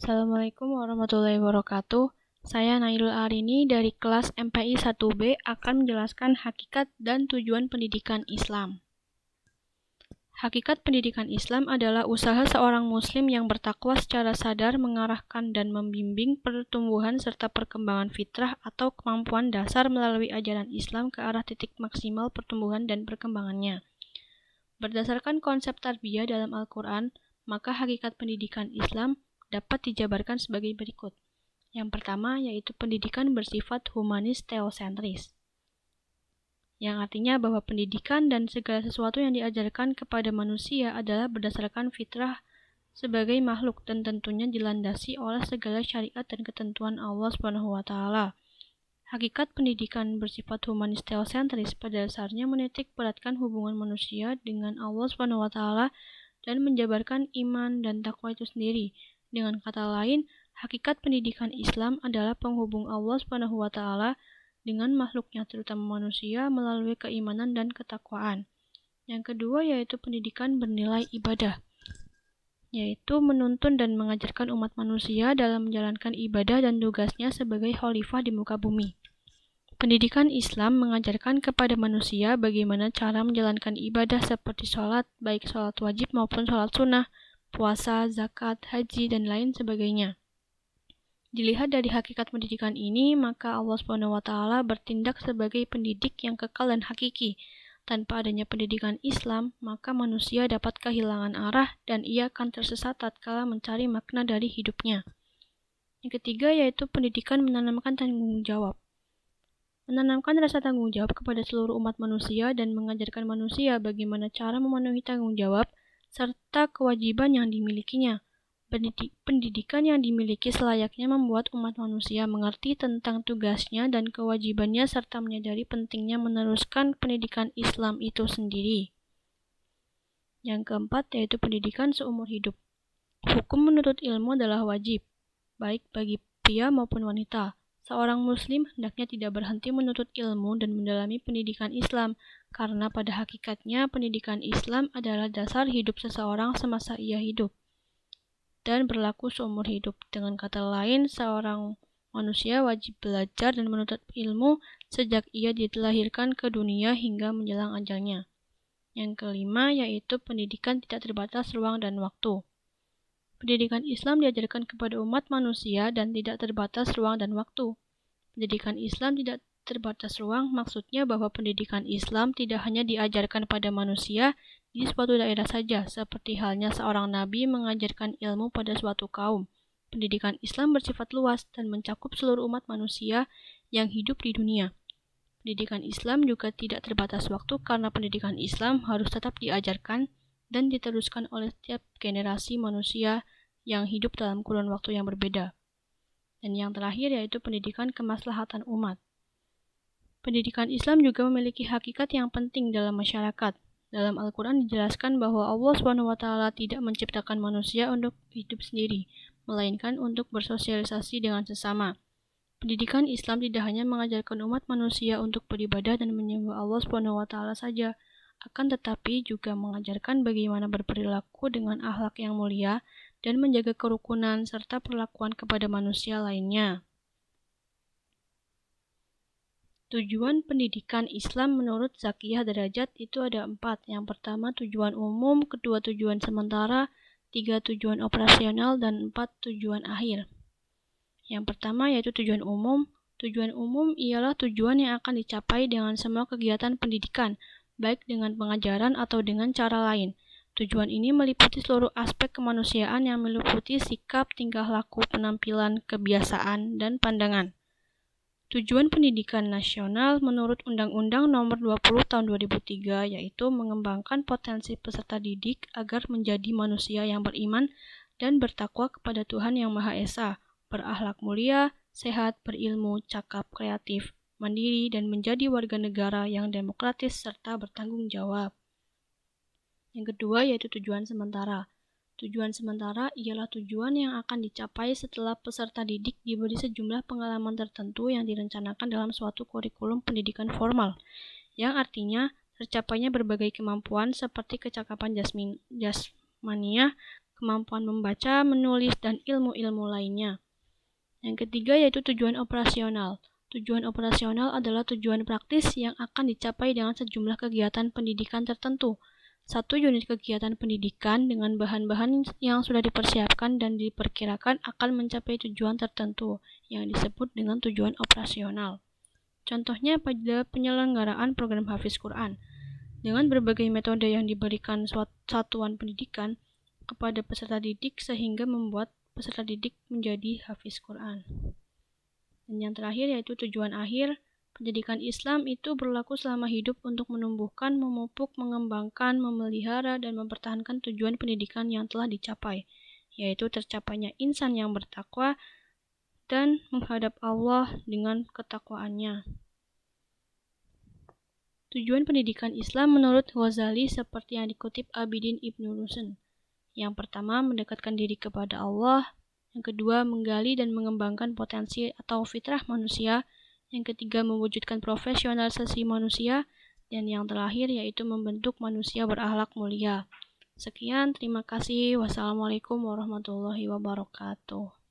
Assalamualaikum warahmatullahi wabarakatuh. Saya Nailul Arini dari kelas MPI 1B akan menjelaskan hakikat dan tujuan pendidikan Islam. Hakikat pendidikan Islam adalah usaha seorang muslim yang bertakwa secara sadar mengarahkan dan membimbing pertumbuhan serta perkembangan fitrah atau kemampuan dasar melalui ajaran Islam ke arah titik maksimal pertumbuhan dan perkembangannya. Berdasarkan konsep tarbiyah dalam Al-Quran, maka hakikat pendidikan Islam dapat dijabarkan sebagai berikut. Yang pertama yaitu pendidikan bersifat humanis teosentris, yang artinya bahwa pendidikan dan segala sesuatu yang diajarkan kepada manusia adalah berdasarkan fitrah sebagai makhluk dan tentunya dilandasi oleh segala syariat dan ketentuan Allah SWT. Hakikat pendidikan bersifat humanis teosentris pada dasarnya menitik beratkan hubungan manusia dengan Allah SWT dan menjabarkan iman dan takwa itu sendiri. Dengan kata lain, hakikat pendidikan Islam adalah penghubung Allah SWT dengan makhluknya, terutama manusia, melalui keimanan dan ketakwaan. Yang kedua yaitu pendidikan bernilai ibadah, yaitu menuntun dan mengajarkan umat manusia dalam menjalankan ibadah dan tugasnya sebagai khalifah di muka bumi. Pendidikan Islam mengajarkan kepada manusia bagaimana cara menjalankan ibadah seperti sholat, baik sholat wajib maupun sholat sunnah, puasa, zakat, haji, dan lain sebagainya. Dilihat dari hakikat pendidikan ini, maka Allah SWT bertindak sebagai pendidik yang kekal dan hakiki. Tanpa adanya pendidikan Islam, maka manusia dapat kehilangan arah dan ia akan tersesat tatkala mencari makna dari hidupnya. Yang ketiga yaitu pendidikan menanamkan tanggung jawab. Menanamkan rasa tanggung jawab kepada seluruh umat manusia dan mengajarkan manusia bagaimana cara memenuhi tanggung jawab serta kewajiban yang dimilikinya. Pendidikan yang dimiliki selayaknya membuat umat manusia mengerti tentang tugasnya dan kewajibannya serta menyadari pentingnya meneruskan pendidikan Islam itu sendiri. Yang keempat yaitu pendidikan seumur hidup. Hukum menuntut ilmu adalah wajib, baik bagi pria maupun wanita. Seorang muslim hendaknya tidak berhenti menuntut ilmu dan mendalami pendidikan Islam, karena pada hakikatnya pendidikan Islam adalah dasar hidup seseorang semasa ia hidup dan berlaku seumur hidup. Dengan kata lain, seorang manusia wajib belajar dan menuntut ilmu sejak ia dilahirkan ke dunia hingga menjelang ajalnya. Yang kelima yaitu pendidikan tidak terbatas ruang dan waktu. Pendidikan Islam diajarkan kepada umat manusia dan tidak terbatas ruang dan waktu. Pendidikan Islam tidak terbatas ruang maksudnya bahwa pendidikan Islam tidak hanya diajarkan pada manusia di suatu daerah saja, seperti halnya seorang nabi mengajarkan ilmu pada suatu kaum. Pendidikan Islam bersifat luas dan mencakup seluruh umat manusia yang hidup di dunia. Pendidikan Islam juga tidak terbatas waktu karena pendidikan Islam harus tetap diajarkan dan diteruskan oleh setiap generasi manusia yang hidup dalam kurun waktu yang berbeda. Dan yang terakhir yaitu pendidikan kemaslahatan umat. Pendidikan Islam juga memiliki hakikat yang penting dalam masyarakat. Dalam Al-Quran dijelaskan bahwa Allah SWT tidak menciptakan manusia untuk hidup sendiri, melainkan untuk bersosialisasi dengan sesama. Pendidikan Islam tidak hanya mengajarkan umat manusia untuk beribadah dan menyembah Allah SWT saja, akan tetapi juga mengajarkan bagaimana berperilaku dengan akhlak yang mulia dan menjaga kerukunan serta perlakuan kepada manusia lainnya. Tujuan pendidikan Islam menurut Zakiyah Derajat itu ada 4. Yang pertama tujuan umum, kedua tujuan sementara, 3 tujuan operasional, dan 4 tujuan akhir. Yang pertama yaitu tujuan umum. Tujuan umum ialah tujuan yang akan dicapai dengan semua kegiatan pendidikan, baik dengan pengajaran atau dengan cara lain. Tujuan ini meliputi seluruh aspek kemanusiaan yang meliputi sikap, tingkah laku, penampilan, kebiasaan, dan pandangan. Tujuan pendidikan nasional menurut Undang-Undang Nomor 20 Tahun 2003 yaitu mengembangkan potensi peserta didik agar menjadi manusia yang beriman dan bertakwa kepada Tuhan Yang Maha Esa, berakhlak mulia, sehat, berilmu, cakap, kreatif, mandiri, dan menjadi warga negara yang demokratis serta bertanggung jawab. Yang kedua yaitu tujuan sementara. Tujuan sementara ialah tujuan yang akan dicapai setelah peserta didik diberi sejumlah pengalaman tertentu yang direncanakan dalam suatu kurikulum pendidikan formal, yang artinya tercapainya berbagai kemampuan seperti kecakapan jasmaniah, kemampuan membaca, menulis, dan ilmu-ilmu lainnya. Yang ketiga yaitu tujuan operasional. Tujuan operasional adalah tujuan praktis yang akan dicapai dengan sejumlah kegiatan pendidikan tertentu. Satu unit kegiatan pendidikan dengan bahan-bahan yang sudah dipersiapkan dan diperkirakan akan mencapai tujuan tertentu yang disebut dengan tujuan operasional. Contohnya pada penyelenggaraan program Hafiz Quran. Dengan berbagai metode yang diberikan satuan pendidikan kepada peserta didik sehingga membuat peserta didik menjadi Hafiz Quran. Dan yang terakhir yaitu tujuan akhir. Pendidikan Islam itu berlaku selama hidup untuk menumbuhkan, memupuk, mengembangkan, memelihara, dan mempertahankan tujuan pendidikan yang telah dicapai, yaitu tercapainya insan yang bertakwa dan menghadap Allah dengan ketakwaannya. Tujuan pendidikan Islam menurut Ghazali seperti yang dikutip Abidin Ibnu Rushd. Yang pertama, mendekatkan diri kepada Allah. Yang kedua, menggali dan mengembangkan potensi atau fitrah manusia. Yang ketiga, mewujudkan profesionalisasi manusia. Dan yang terakhir, yaitu membentuk manusia berakhlak mulia. Sekian, terima kasih. Wassalamualaikum warahmatullahi wabarakatuh.